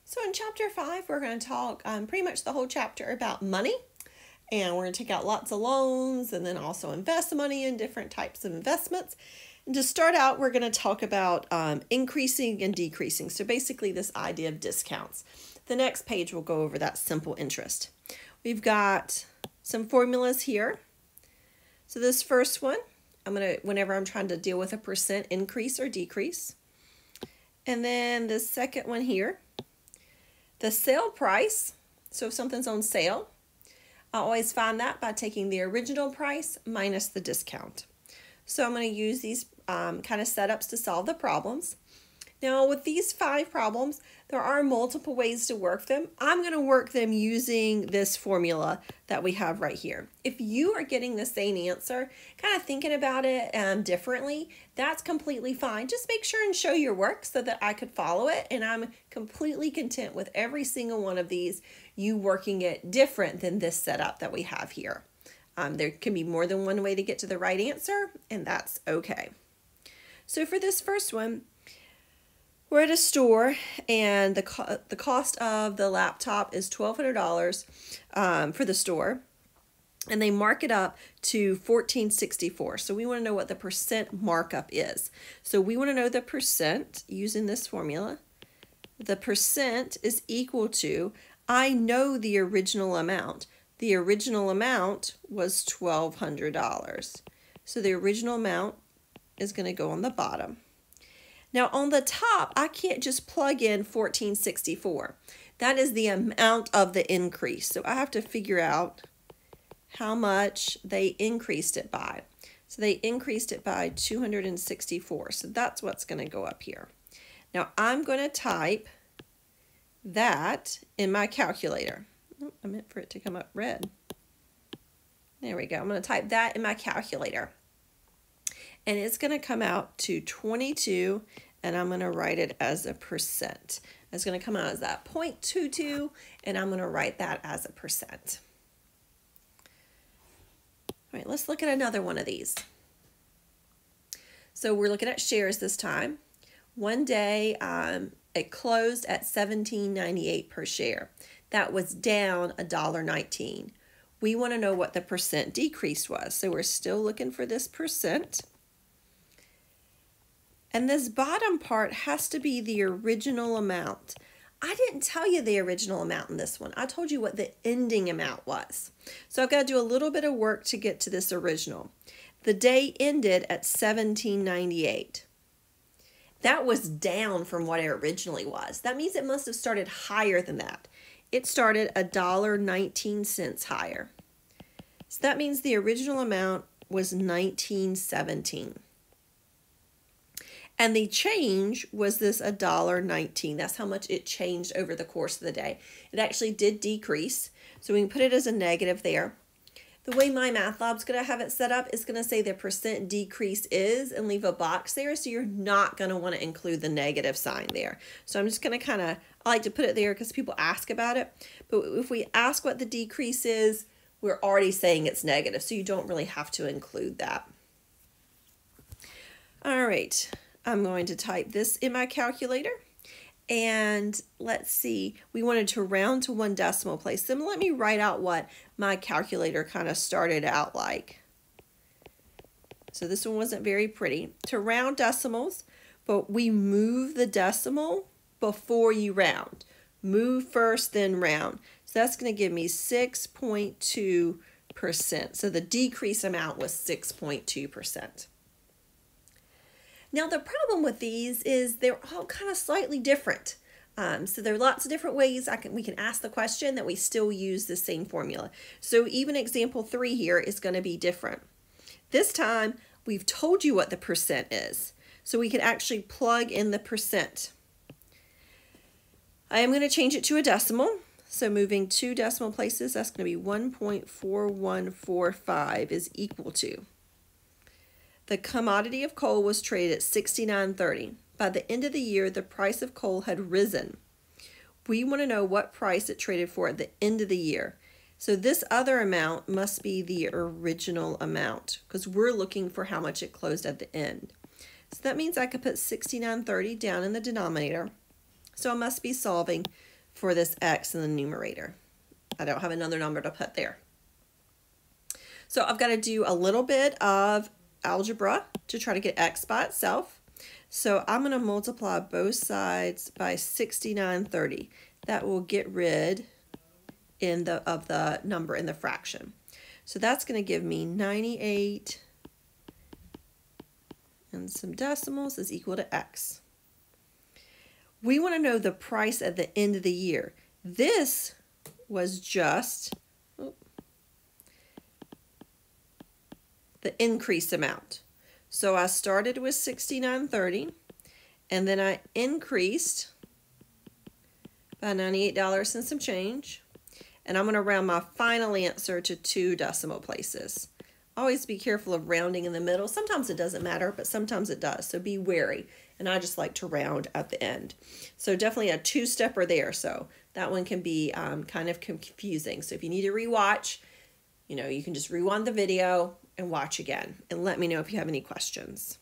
So in chapter 5, we're going to talk pretty much the whole chapter about money. And we're going to take out lots of loans and then also invest money in different types of investments. And to start out, we're going to talk about increasing and decreasing. So basically this idea of discounts. The next page will go over that simple interest. We've got some formulas here. So this first one, whenever I'm trying to deal with a percent increase or decrease. And then the second one here, the sale price. So if something's on sale, I always find that by taking the original price minus the discount. So I'm going to use these kind of setups to solve the problems. Now with these 5 problems, there are multiple ways to work them. I'm going to work them using this formula that we have right here. If you are getting the same answer, kind of thinking about it differently, that's completely fine. Just make sure and show your work so that I could follow it. And I'm completely content with every single one of these, you working it different than this setup that we have here. There can be more than one way to get to the right answer, and that's okay. So for this first one, we're at a store and the cost of the laptop is $1,200 for the store, and they mark it up to $1,464. So we want to know what the percent markup is. So we want to know the percent using this formula. The percent is equal to, I know the original amount. The original amount was $1,200. So the original amount is going to go on the bottom. Now on the top, I can't just plug in 1464. That is the amount of the increase. So I have to figure out how much they increased it by. So they increased it by 264. So that's what's going to go up here. Now I'm going to type that in my calculator. Oh, I meant for it to come up red. There we go. I'm going to type that in my calculator. And it's going to come out to 22, and I'm going to write it as a percent. It's going to come out as that 0.22, and I'm going to write that as a percent. All right, let's look at another one of these. So we're looking at shares this time. One day, it closed at $17.98 per share. That was down $1.19. We want to know what the percent decrease was. So we're still looking for this percent. And this bottom part has to be the original amount. I didn't tell you the original amount in this one. I told you what the ending amount was. So I've got to do a little bit of work to get to this original. The day ended at $17.98. That was down from what it originally was. That means it must have started higher than that. It started $1.19 higher. So that means the original amount was $19.17. And the change was this $1.19. That's how much it changed over the course of the day. It actually did decrease. So we can put it as a negative there. The way MyMathLab's going to have it set up is going to say the percent decrease is and leave a box there. So you're not going to want to include the negative sign there. So I'm just going to I like to put it there because people ask about it. But if we ask what the decrease is, we're already saying it's negative. So you don't really have to include that. All right. I'm going to type this in my calculator, and let's see, we wanted to round to 1 decimal place. So let me write out what my calculator kind of started out like. So this one wasn't very pretty. To round decimals, but we move the decimal before you round. Move first, then round. So that's going to give me 6.2%. So the decrease amount was 6.2%. Now the problem with these is they're all kind of slightly different. So there are lots of different ways we can ask the question that we still use the same formula. So even example 3 here is going to be different. This time we've told you what the percent is. So we can actually plug in the percent. I am going to change it to a decimal. So moving 2 decimal places, that's going to be 1.4145 is equal to. The commodity of coal was traded at $69.30. By the end of the year, the price of coal had risen. We want to know what price it traded for at the end of the year. So this other amount must be the original amount because we're looking for how much it closed at the end. So that means I could put 69.30 down in the denominator. So I must be solving for this x in the numerator. I don't have another number to put there. So I've got to do a little bit of algebra to try to get x by itself. So I'm going to multiply both sides by 6930. That will get rid of the number in the fraction. So that's going to give me 98 and some decimals is equal to x. We want to know the price at the end of the year. This was just the increase amount. So I started with 69.30 and then I increased by $98 and some change. And I'm going to round my final answer to 2 decimal places. Always be careful of rounding in the middle. Sometimes it doesn't matter, but sometimes it does. So be wary. And I just like to round at the end. So definitely a 2-stepper there. So that one can be kind of confusing. So if you need to rewatch, you can just rewind the video and watch again. And let me know if you have any questions.